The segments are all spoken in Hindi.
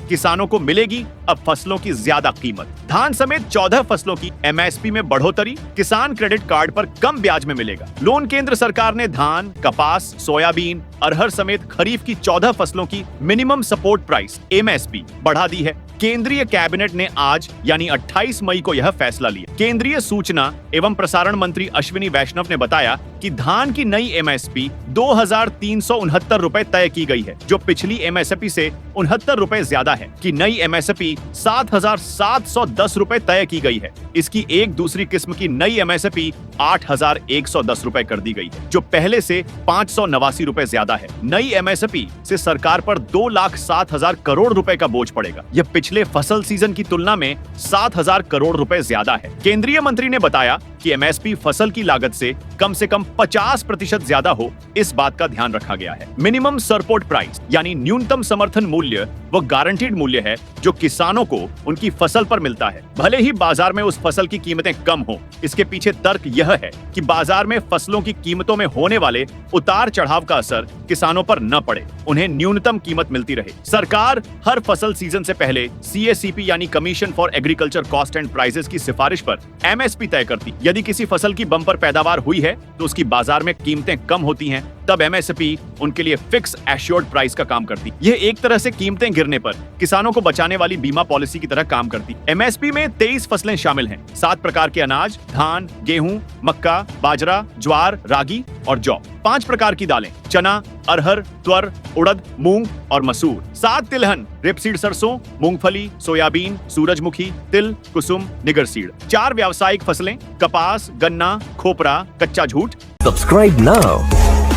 किसानों को मिलेगी अब फसलों की ज्यादा कीमत। धान समेत 14 फसलों की एमएसपी में बढ़ोतरी, किसान क्रेडिट कार्ड पर कम ब्याज में मिलेगा। लोन केंद्र सरकार ने धान, कपास, सोयाबीन, अरहर समेत खरीफ की 14 फसलों की मिनिमम सपोर्ट प्राइस एमएसपी बढ़ा दी है। केंद्रीय कैबिनेट ने आज यानी 28 मई को यह फैसला लिया। केंद्रीय सूचना एवं प्रसारण मंत्री अश्विनी वैष्णव ने बताया कि धान की नई एमएसपी 2,369 रुपए तय की गई है, जो पिछली एमएसपी से 69 रुपए ज्यादा है। कि नई एमएसपी 7,710 रुपए तय की गई है। इसकी एक दूसरी किस्म की नई एमएसपी 8,110 रुपए कर दी गई है, जो पहले से 589 रुपए ज्यादा है। नई एमएसपी से सरकार पर 2,07,000 करोड़ रुपए का बोझ पड़ेगा। यह पिछले फसल सीजन की तुलना में 7,000 करोड़ रुपए ज्यादा है। केंद्रीय मंत्री ने बताया कि एमएसपी फसल की लागत से कम 50% ज्यादा हो, इस बात का ध्यान रखा गया है। मिनिमम सपोर्ट प्राइस यानी न्यूनतम समर्थन मूल्य वो गारंटीड मूल्य है जो किसानों को उनकी फसल पर मिलता है, भले ही बाजार में उस फसल की कीमतें कम हो। इसके पीछे तर्क यह है कि बाजार में फसलों की कीमतों में होने वाले उतार चढ़ाव का असर किसानों पर न पड़े, उन्हें न्यूनतम कीमत मिलती रहे। सरकार हर फसल सीजन से पहले CACP यानी commission for agriculture cost and prices की सिफारिश पर एमएसपी तय करती। यदि किसी फसल की बम्पर पैदावार हुई है तो उसकी बाजार में कीमतें कम होती हैं, तब एमएसपी उनके लिए फिक्स एश्योर्ड प्राइस का काम करती। यह एक तरह से कीमतें गिरने पर किसानों को बचाने वाली बीमा पॉलिसी की तरह काम करती। एमएसपी में 23 फसलें शामिल हैं, 7 प्रकार के अनाज, धान, गेहूं, मक्का, बाजरा, ज्वार, रागी और जौ, 5 प्रकार की दालें, चना, अरहर, त्वर, उड़द, मूंग और मसूर, 7 तिलहन, रेपसीड सरसों, मूंगफली, सोयाबीन, सूरजमुखी, तिल, कुसुम, निगर सीड, 4 व्यावसायिक फसलें, कपास, गन्ना, खोपरा, कच्चा झूठ। Subscribe now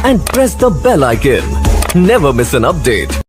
and press the bell icon. Never miss an update.